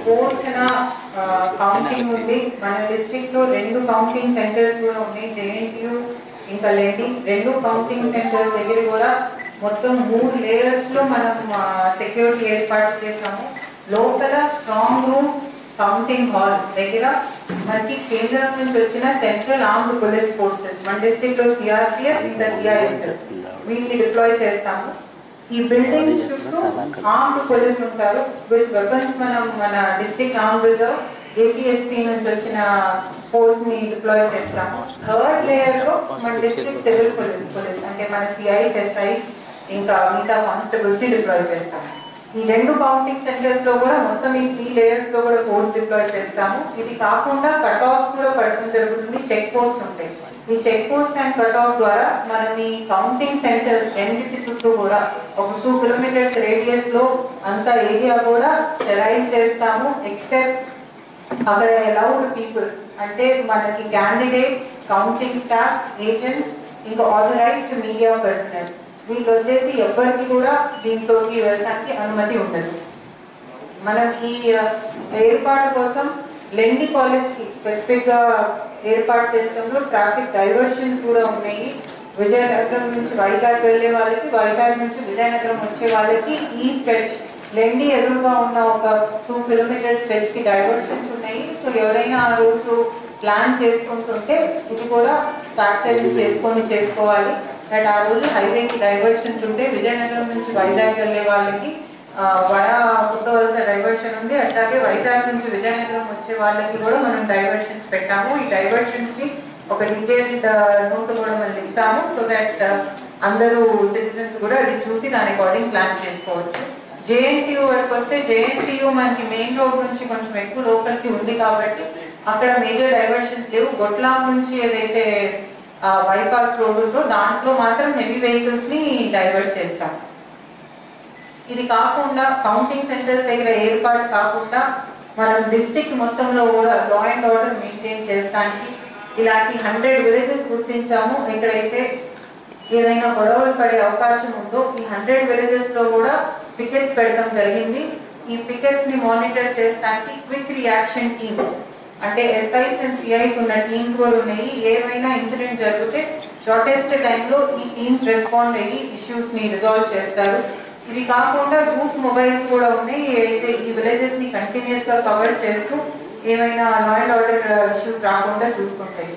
4th counting ఉంది. మన district లో 2 కౌంటింగ్ సెంటర్స్ కూడా ఉన్నాయి. జేఎన్టీయూ ఇంకా లెండి 2 కౌంటింగ్ సెంటర్స్ దగ్గర కూడా మొత్తం 3 లేయర్స్ లో మనం సెక్యూరిటీ ఏర్పాటు చేసాము. లోపల స్ట్రాంగ్ రూమ్, కౌంటింగ్ హాల్ దగ్గర మనకి కేంద్రం నుంచి వచ్చిన సెంట్రల్ ఆర్మ్డ్ పోలీస్ ఫోర్సెస్, మన డిస్ట్రిక్ట్ లో సిఆర్పిఎఫ్ ఇంకా సిఐఎస్ఎఫ్ వీళ్ళని డిప్లాయ్ చేస్తాము. ఈ బిల్డింగ్స్ చుట్టూ ఆర్మ్డ్ పోలీస్ ఉంటారు విత్ వెపన్స్. మనం మన డిస్ట్రిక్ట్ ఆర్మ్డ్ రిజర్వ్ ఏపీఎస్పీ నుంచి వచ్చిన ఫోర్స్ ని డిప్లాయ్ చేస్తాము. 3rd లేయర్ లో మన డిస్ట్రిక్ట్ సివిల్ పోలీస్ అంటే మన సిఐస్, ఎస్ఐస్ ఇంకా మిగతా కానిస్టేబుల్స్ ని డిప్లాయ్ చేస్తాము. ఈ 2 కౌంటింగ్ సెంటర్స్ లో కూడా మొత్తం ఈ 3 లేయర్స్ లో కూడా ఫోర్స్ డిప్లాయ్ చేస్తాము. ఇది కాకుండా కట్ ఆఫ్స్ కూడా పడటం జరుగుతుంది. చెక్ పోస్ట్ ఉంటాయి. ఈ check post and cut off ద్వారా మనం ఈ కౌంటింగ్ సెంటర్స్ రెండింటి చుట్టూ కూడా ఒక 2 కిలోమీటర్స్ రేడియస్ లో అంత ఏరియా కూడా స్టెరైల్ చేస్తాము. ఎక్సెప్ట్ అక్కడ అలౌడ్ పీపుల్ అంటే మనకి క్యాండిడేట్స్, కౌంటింగ్ స్టాఫ్, ఏజెంట్స్ ఇంకా ఆథరైజ్డ్ మీడియా పర్సనల్ వీళ్ళు వచ్చేసి ఎవరికి కూడా దీంట్లోకి వెళ్ళడానికి అనుమతి ఉండదు. మనం ఈ ఏర్పాటు కోసం లెండి కాలేజ్కి స్పెసిఫిక్గా ఏర్పాటు చేస్తాము. ట్రాఫిక్ డైవర్షన్స్ కూడా ఉన్నాయి. విజయనగరం నుంచి వైజాగ్ వెళ్ళే వాళ్ళకి, వైజాగ్ నుంచి విజయనగరం వచ్చే వాళ్ళకి ఈ స్ట్రెచ్ లెండి ఎదురుగా ఉన్న ఒక 2 కిలోమీటర్ స్ట్రెచ్ కి డైవర్షన్స్ ఉన్నాయి. సో ఎవరైనా ఆ రోజు ప్లాన్ చేసుకుంటుంటే ఇది కూడా ఫ్యాక్టర్ చేసుకోవాలి. దట్ ఆ రోజు హైవేకి డైవర్షన్స్ ఉంటే విజయనగరం నుంచి వైజాగ్ వెళ్ళే వాళ్ళకి వడా కొత్తవలస డైవర్షన్ ఉంది. అట్లాగే వైజాగ్ నుంచి విజయనగరం వచ్చే వాళ్ళకి కూడా మనం డైవర్షన్స్ పెట్టాము. ఈ డైవర్షన్స్ ని ఒక డీటెయిల్డ్ నోట్ కూడా మనం ఇస్తాము. సో దట్ అందరూ సిటిజన్స్ కూడా అది చూసి దాని అకార్డింగ్ ప్లాన్ చేసుకోవచ్చు. జేఎన్టీయూ వరకు వస్తే జేఎన్టీయూ మనకి మెయిన్ రోడ్ నుంచి కొంచెం ఎక్కువ లోపలికి ఉంది కాబట్టి అక్కడ మేజర్ డైవర్షన్స్ లేవు. గొట్లాం నుంచి ఏదైతే బైపాస్ రోడ్ ఉందో దాంట్లో మాత్రం హెవీ వెహికల్స్ ని డైవర్ట్ చేస్తాం. ఇది కాకుండా కౌంటింగ్ సెంటర్స్ దగ్గర ఏర్పాటు కాకుండా మనం డిస్ట్రిక్ట్ మొత్తంలో కూడా లా అండ్ ఆర్డర్ మెయింటైన్ చేస్తానికి ఇలాంటి 100 విలేజెస్ గుర్తించాము. ఎక్కడైతే ఏదైనా గొడవలు పడే అవకాశం ఉందో ఈ 100 విలేజెస్ లో కూడా పికెట్స్ పెట్టడం జరిగింది. ఈ పికెట్స్ ని మానిటర్ చేస్తానికి క్విక్ రియాక్షన్ టీమ్స్ అంటే ఎస్ఐస్ అండ్ సిఐస్ ఉన్న టీమ్స్ కూడా ఉన్నాయి. ఏమైనా ఇన్సిడెంట్ జరిగితే షార్టెస్ట్ టైంలో ఈ టీమ్స్ రెస్పాండ్ అయ్యి ఇష్యూస్ ని రిజాల్వ్ చేస్తారు. ఇవి కాకుండా రూట్ మొబైల్స్ కూడా ఉన్నాయి. అయితే ఈ విలేజెస్ ని కంటిన్యూస్ గా కవర్ చేస్తూ ఏమైనా లా అండ్ ఆర్డర్ ఇష్యూస్ రాకుండా చూసుకుంటాయి.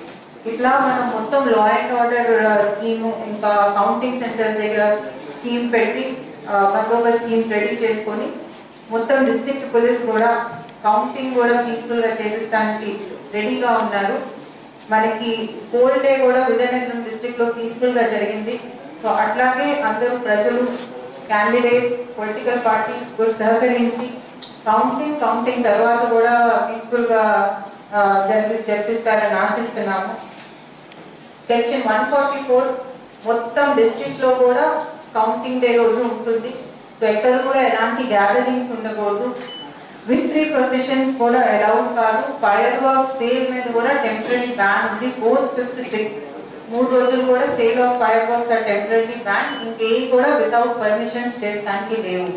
ఇట్లా మనం మొత్తం లా అండ్ ఆర్డర్ స్కీము ఇంకా కౌంటింగ్ సెంటర్స్ దగ్గర స్కీమ్ పెట్టి బందోబస్తు స్కీమ్స్ రెడీ చేసుకొని మొత్తం డిస్ట్రిక్ట్ పోలీస్ కూడా కౌంటింగ్ కూడా పీస్ఫుల్ గా చేపించడానికి రెడీగా ఉన్నారు. మనకి పోల్ డే కూడా విజయనగరం డిస్ట్రిక్ట్ లో పీస్ఫుల్ గా జరిగింది. సో అట్లాగే అందరూ ప్రజలు, క్యాండిడేట్స్, పొలిటికల్ పార్టీస్ కూడా సహకరించి కౌంటింగ్ తర్వాత కూడా పీస్ఫుల్ గా జరిపిస్తారని ఆశిస్తున్నాము. సెక్షన్ 144 మొత్తం డిస్ట్రిక్ట్ లో కూడా కౌంటింగ్ డే రోజు ఉంటుంది. సో ఎక్కడ కూడా ఎలాంటి గ్యాదరింగ్స్ ఉండకూడదు. విక్టరీ ప్రొసెషన్స్ కూడా అలౌడ్ కాదు. ఫైర్ వర్క్స్ సేల్ మీద కూడా టెంపరరీ బ్యాన్ ఉంది. 4th, 5th, 6th 3 రోజులు కూడా sale of fireworks are temporary ban. ఇంకేవి కూడా వితౌట్ పర్మిషన్స్ చేస్తానికి లేవు.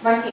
మనకి